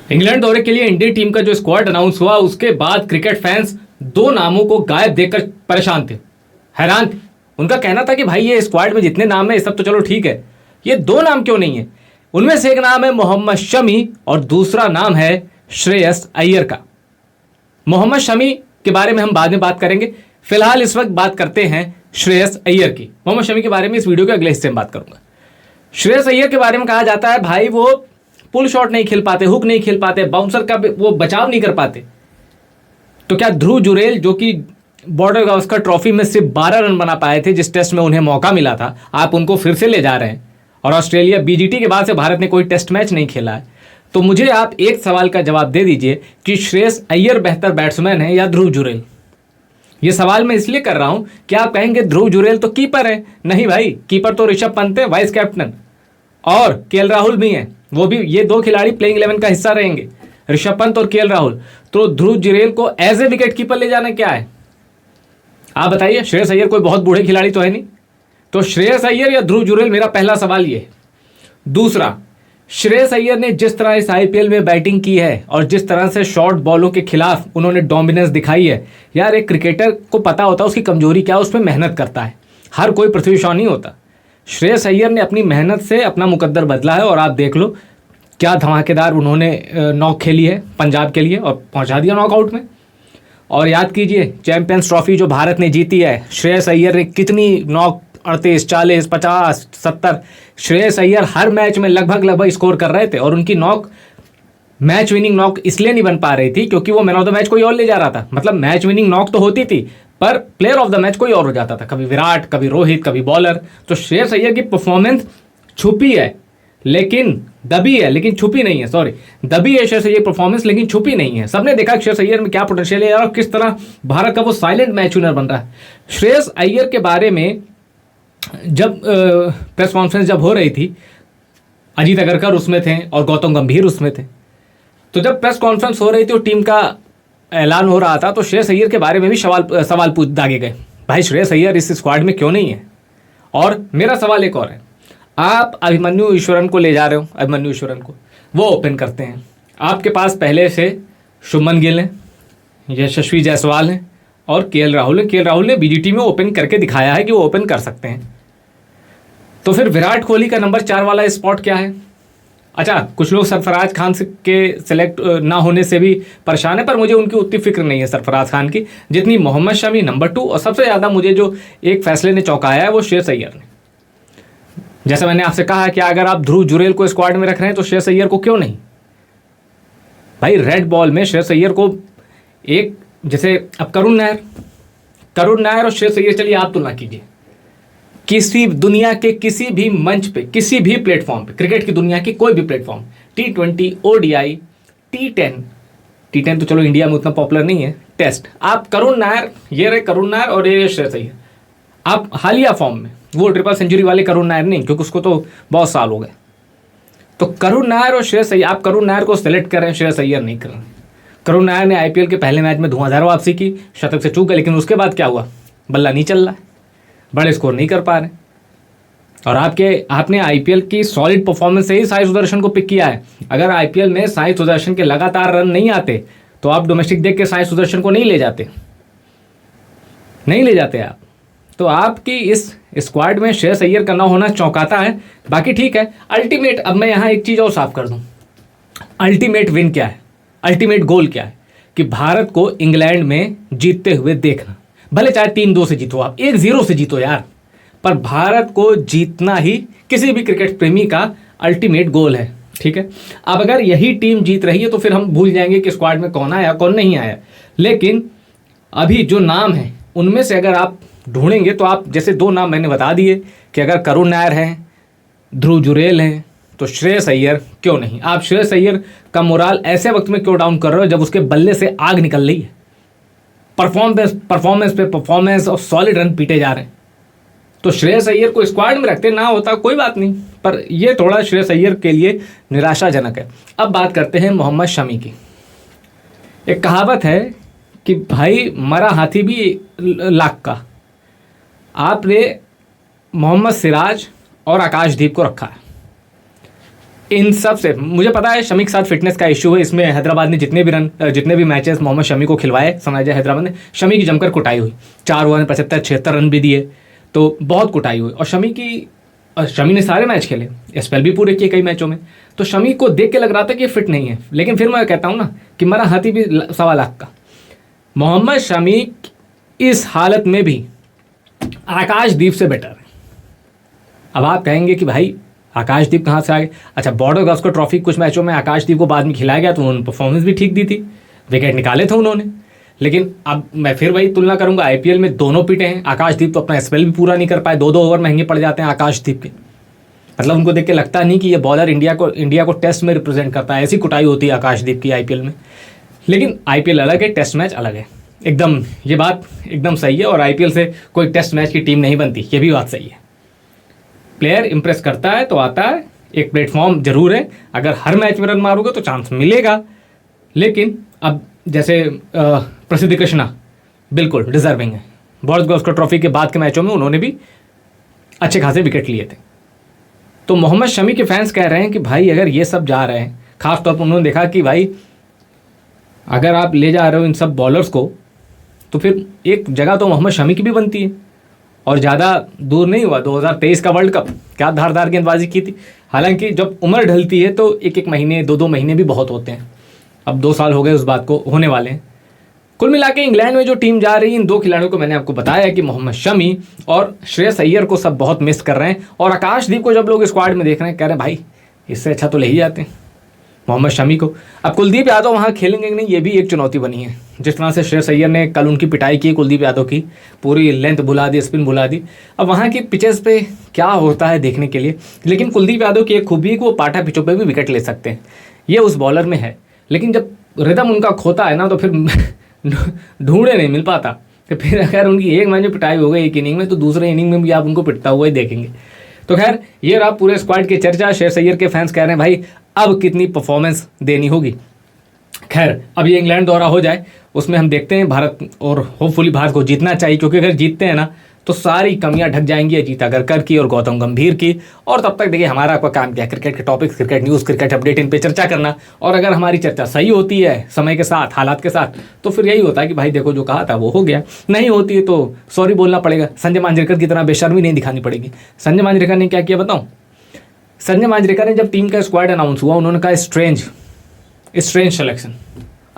England दौरे के लिए इंडियन टीम का जो स्क्वाड अनाउंस हुआ उसके बाद क्रिकेट फैंस दो नामों को गायब देखकर परेशान थे, हैरान थे। उनका कहना था कि भाई ये स्क्वाड में जितने नाम है ये सब तो चलो ठीक है, ये दो नाम क्यों नहीं है। उनमें से एक नाम है मोहम्मद शमी और दूसरा नाम है श्रेयस अय्यर का। मोहम्मद शमी के बारे में हम बाद में बात करेंगे, फिलहाल इस वक्त बात करते हैं श्रेयस अय्यर की। मोहम्मद शमी के बारे में इस वीडियो के अगले हिस्से में बात करूंगा। श्रेयस अय्यर के बारे में कहा जाता है भाई वो पुल शॉट नहीं खेल पाते, हुक नहीं खेल पाते, बाउंसर का वो बचाव नहीं कर पाते। तो क्या ध्रुव जुरेल जो कि बॉर्डर गावस्कर ट्रॉफी में सिर्फ 12 रन बना पाए थे जिस टेस्ट में उन्हें मौका मिला था, आप उनको फिर से ले जा रहे हैं। और ऑस्ट्रेलिया बीजीटी के बाद से भारत ने कोई टेस्ट मैच नहीं खेला है। तो मुझे आप एक सवाल का जवाब दे दीजिए कि श्रेयस अय्यर बेहतर बैट्समैन है या ध्रुव जुरेल। ये सवाल मैं इसलिए कर रहा हूं कि आप कहेंगे ध्रुव जुरेल तो कीपर है। नहीं भाई, कीपर तो ऋषभ पंत है, वाइस कैप्टन, और केएल राहुल भी हैं। वो भी, ये दो खिलाड़ी प्लेइंग 11 का हिस्सा रहेंगे, ऋषभ पंत और केएल राहुल। तो ध्रुव जुरेल को एज ए विकेट कीपर ले जाना क्या है, आप बताइए। श्रेयस अय्यर कोई बहुत बूढ़े खिलाड़ी तो है नहीं। तो श्रेयस अय्यर या ध्रुव जुरेल, मेरा पहला सवाल ये है। दूसरा, श्रेयस अय्यर ने जिस तरह इस आईपीएल में बैटिंग की है और जिस तरह से शॉर्ट बॉलों के खिलाफ उन्होंने डोमिनेंस दिखाई है, यार एक क्रिकेटर को पता होता है उसकी कमजोरी क्या है, उसमें मेहनत करता है। हर कोई पृथ्वी शॉ नहीं होता। श्रेयस अय्यर ने अपनी मेहनत से अपना मुकद्दर बदला है और आप देख लो क्या धमाकेदार उन्होंने नॉक खेली है पंजाब के लिए और पहुंचा दिया नॉकआउट में। और याद कीजिए चैंपियंस ट्रॉफी जो भारत ने जीती है, श्रेयस अय्यर ने कितनी नॉक, 38, 40, 50, 70, श्रेयस अय्यर हर मैच में लगभग स्कोर कर रहे थे। और उनकी नॉक, मैच विनिंग नॉक इसलिए नहीं बन पा रही थी क्योंकि वो मैन ऑफ द मैच कोई और ले जा रहा था। मतलब मैच विनिंग नॉक तो होती थी पर प्लेयर ऑफ द मैच कोई और हो जाता था, कभी विराट, कभी रोहित, कभी बॉलर। तो श्रेयस अय्यर की परफॉर्मेंस छुपी है लेकिन दबी है, लेकिन छुपी नहीं है। सॉरी, दबी है श्रेयस अय्यर परफॉर्मेंस लेकिन छुपी नहीं है। सबने देखा श्रेयस अय्यर में क्या पोटेंशियल है और किस तरह भारत का वो साइलेंट मैच विनर बन रहा है। श्रेयस अय्यर के बारे में जब प्रेस कॉन्फ्रेंस जब हो रही थी, अजीत अगरकर उसमें थे और गौतम गंभीर उसमें थे। तो जब प्रेस कॉन्फ्रेंस हो रही थी और टीम का ऐलान हो रहा था तो श्रेयस अय्यर के बारे में भी सवाल पूछ दागे गए, भाई श्रेयस अय्यर इस स्क्वाड में क्यों नहीं है। और मेरा सवाल एक और है, आप अभिमन्यु ईश्वरन को ले जा रहे हो, अभिमन्यु ईश्वरन को वो ओपन करते हैं। आपके पास पहले से शुभमन गिल हैं, यशस्वी जायसवाल हैं और केएल राहुल है। केएल राहुल ने बीजीटी में ओपन करके दिखाया है कि वो ओपन कर सकते हैं। तो फिर विराट कोहली का नंबर 4 वाला स्पॉट क्या है। अच्छा, कुछ लोग सरफराज खान के सिलेक्ट ना होने से भी परेशान है, पर मुझे उनकी उतनी फिक्र नहीं है सरफराज खान की जितनी मोहम्मद शमी नंबर 2। और सबसे ज़्यादा मुझे जो एक फैसले ने चौंकाया है वो श्रेयस अय्यर ने। जैसे मैंने आपसे कहा कि अगर आप ध्रुव जुरेल को स्क्वाड में रख रहे हैं तो श्रेयस अय्यर को क्यों नहीं। भाई रेड बॉल में श्रेयस अय्यर को एक, जैसे अब करुण नायर और श्रेयस अय्यर, चलिए आप तुलना कीजिए किसी दुनिया के किसी भी मंच पे, किसी भी प्लेटफॉर्म पे, क्रिकेट की दुनिया की कोई भी प्लेटफॉर्म, T20, ODI, T10 तो चलो इंडिया में उतना पॉपुलर नहीं है, टेस्ट, आप करुण नायर, ये रहे करुण नायर और ये श्रेयस अय्यर, आप हालिया फॉर्म में, वो ट्रिपल सेंचुरी वाले करुण नायर नहीं क्योंकि उसको तो बहुत साल हो गए। तो करुण नायर और श्रेयस अय्यर, आप करुण नायर को सेलेक्ट कर रहे हैं, श्रेयस अय्यर नहीं कर रहे हैं। करुण नायर ने आईपीएल के पहले मैच में धुआंधार वापसी की, शतक से चूक गए, लेकिन उसके बाद क्या हुआ, बल्ला नहीं चल रहा है, बड़े स्कोर नहीं कर पा रहे। और आपने आईपीएल की सॉलिड परफॉर्मेंस से ही साई सुदर्शन को पिक किया है। अगर आईपीएल में साई सुदर्शन के लगातार रन नहीं आते तो आप डोमेस्टिक देख के साई सुदर्शन को नहीं ले जाते आप। तो आपकी इस स्क्वाड में श्रेयस अय्यर का ना होना चौंकाता है। बाकी ठीक है, अल्टीमेट, अब मैं यहाँ एक चीज़ और साफ कर दूँ, अल्टीमेट विन क्या है, अल्टीमेट गोल क्या है कि भारत को इंग्लैंड में जीतते हुए देखना। भले चाहे 3-2 से जीतो, आप 1-0 से जीतो यार, पर भारत को जीतना ही किसी भी क्रिकेट प्रेमी का अल्टीमेट गोल है। ठीक है, अब अगर यही टीम जीत रही है तो फिर हम भूल जाएंगे कि स्क्वाड में कौन आया कौन नहीं आया। लेकिन अभी जो नाम है उनमें से अगर आप ढूंढेंगे तो आप, जैसे 2 नाम मैंने बता दिए कि अगर करुण नायर हैं, ध्रुव जुरेल हैं, तो श्रेयस अय्यर क्यों नहीं। आप श्रेयस अय्यर का मोराल ऐसे वक्त में क्यों डाउन कर रहे हो जब उसके बल्ले से आग निकल रही है, परफॉर्मेंस पे परफॉर्मेंस और सॉलिड रन पीटे जा रहे हैं। तो श्रेयस अय्यर को स्क्वाड में रखते ना होता कोई बात नहीं, पर ये थोड़ा श्रेयस अय्यर के लिए निराशाजनक है। अब बात करते हैं मोहम्मद शमी की। एक कहावत है कि भाई मरा हाथी भी लाख का। आपने मोहम्मद सिराज और आकाशदीप को रखा है। इन सब से मुझे पता है शमी के साथ फिटनेस का इशू है, इसमें हैदराबाद ने जितने भी मैचेस मोहम्मद शमी को खिलवाए, समझा जाए हैदराबाद ने शमी की जमकर कुटाई हुई, 4 ओवर में 75-76 रन भी दिए, तो बहुत कुटाई हुई। और शमी ने सारे मैच खेले, स्पेल भी पूरे किए कई मैचों में, तो शमी को देख के लग रहा था कि फिट नहीं है। लेकिन फिर मैं कहता हूँ ना कि मरा हाथी भी 1.25 लाख का। मोहम्मद शमी इस हालत में भी आकाशदीप से बेटर है। अब आप कहेंगे कि भाई आकाशदीप कहाँ से आ गए? अच्छा, बॉर्डर गावस्कर ट्रॉफी कुछ मैचों में आकाशदीप को बाद में खिलाया गया तो उन्होंने परफॉर्मेंस भी ठीक दी थी, विकेट निकाले थे उन्होंने। लेकिन अब मैं फिर वही तुलना करूंगा, आईपीएल में दोनों पिटे हैं। आकाशदीप तो अपना स्पेल भी पूरा नहीं कर पाए, 2-2 ओवर महंगे पड़ जाते हैं आकाशदीप के। मतलब उनको देख के लगता नहीं कि ये बॉलर इंडिया को टेस्ट में रिप्रेजेंट करता है। ऐसी कुटाई होती है आकाशदीप की आईपीएल में। लेकिन आईपीएल अलग है, टेस्ट मैच अलग है, एकदम ये बात एकदम सही है। और आईपीएल से कोई टेस्ट मैच की टीम नहीं बनती, ये भी बात सही है। प्लेयर इंप्रेस करता है तो आता है, एक प्लेटफॉर्म जरूर है। अगर हर मैच में रन मारोगे तो चांस मिलेगा। लेकिन अब जैसे प्रसिद्ध कृष्णा बिल्कुल डिजर्विंग है, बॉर्डर गावस्कर ट्रॉफी के बाद के मैचों में उन्होंने भी अच्छे खासे विकेट लिए थे। तो मोहम्मद शमी के फैंस कह रहे हैं कि भाई अगर ये सब जा रहे हैं, खासतौर पर उन्होंने देखा कि भाई अगर आप ले जा रहे हो इन सब बॉलर्स को तो फिर एक जगह तो मोहम्मद शमी की भी बनती है। और ज़्यादा दूर नहीं हुआ 2023 का वर्ल्ड कप, क्या धारदार गेंदबाजी की थी। हालांकि जब उम्र ढलती है तो 1-1 महीने 2-2 महीने भी बहुत होते हैं। अब 2 साल हो गए उस बात को होने वाले हैं। कुल मिला के इंग्लैंड में जो टीम जा रही है, इन 2 खिलाड़ियों को मैंने आपको बताया कि मोहम्मद शमी और श्रेयस अय्यर को सब बहुत मिस कर रहे हैं। और आकाशदीप को जब लोग स्क्वाड में देख रहे हैं, कह रहे हैं भाई इससे अच्छा तो ले ही जाते हैं मोहम्मद शमी को। अब कुलदीप यादव वहाँ खेलेंगे कि नहीं, ये भी एक चुनौती बनी है। जिस तरह से श्रेयस अय्यर ने कल उनकी पिटाई की कुलदीप यादव की, पूरी लेंथ भुला दी, स्पिन भुला दी। अब वहाँ की पिचेस पे क्या होता है देखने के लिए। लेकिन कुलदीप यादव की एक खूबी है कि वो पाटा पिचों पे भी विकेट ले सकते हैं, ये उस बॉलर में है। लेकिन जब रिदम उनका खोता है ना तो फिर ढूंढे नहीं मिल पाता। तो फिर अगर उनकी एक मैच में पिटाई हो गई एक इनिंग में, तो दूसरे इनिंग में भी आप उनको पिटता हुआ ही देखेंगे। तो खैर ये रहा पूरे स्क्वाड की चर्चा। श्रेयस अय्यर के फैंस कह रहे हैं भाई अब कितनी परफॉर्मेंस देनी होगी। खैर अब ये इंग्लैंड दौरा हो जाए, उसमें हम देखते हैं भारत, और होपफुली भारत को जीतना चाहिए, क्योंकि अगर जीतते हैं ना तो सारी कमियां ढक जाएंगी अजीत अगरकर की और गौतम गंभीर की। और तब तक देखिए हमारा आपका काम क्या है, क्रिकेट के topics, cricket news, cricket update, इन पे चर्चा करना। और अगर हमारी चर्चा सही होती है समय के साथ, हालात के साथ, तो फिर यही होता है कि भाई देखो जो कहा था वो हो गया। नहीं होती है तो सॉरी बोलना पड़ेगा, संजय मांजरेकर की तरह बेशर्मी नहीं दिखानी पड़ेगी। संजय मांजरेकर ने क्या किया बताऊँ? संजय मांजरेकर ने जब टीम का स्क्वाड अनाउंस हुआ, उन्होंने कहा स्ट्रेंज सिलेक्शन।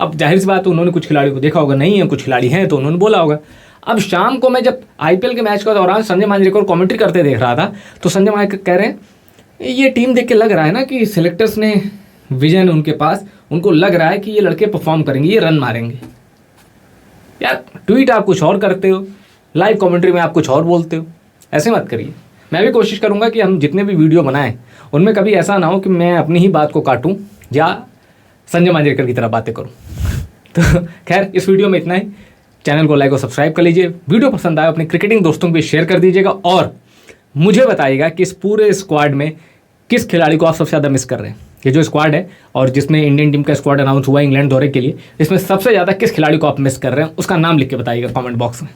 अब जाहिर सी बात है उन्होंने कुछ खिलाड़ियों को देखा होगा, नहीं है कुछ खिलाड़ी हैं तो उन्होंने बोला होगा। अब शाम को मैं जब आईपीएल के मैच के दौरान संजय मांजरेकर को कमेंट्री करते देख रहा था, तो संजय मांजरेकर कह रहे हैं ये टीम देख के लग रहा है ना कि सिलेक्टर्स ने विजन उनके पास, उनको लग रहा है कि ये लड़के परफॉर्म करेंगे, ये रन मारेंगे। यार ट्वीट आप कुछ और करते हो, लाइव कमेंट्री में आप कुछ और बोलते हो, ऐसे मत करिए। मैं भी कोशिश करूंगा कि हम जितने भी वीडियो बनाएं उनमें कभी ऐसा ना हो कि मैं अपनी ही बात को काटूं या संजय मांजरेकर की तरह बातें करूं। तो खैर इस वीडियो में इतना ही। चैनल को लाइक और सब्सक्राइब कर लीजिए। वीडियो पसंद आए अपने क्रिकेटिंग दोस्तों को भी शेयर कर दीजिएगा और मुझे बताइएगा कि इस पूरे स्क्वाड में किस खिलाड़ी को आप सबसे ज़्यादा मिस कर रहे हैं। ये जो स्क्वाड है और जिसमें इंडियन टीम का स्क्वाड अनाउंस हुआ इंग्लैंड दौरे के लिए, इसमें सबसे ज़्यादा किस खिलाड़ी को आप मिस कर रहे हैं, उसका नाम लिख के बताइएगा कमेंट बॉक्स में।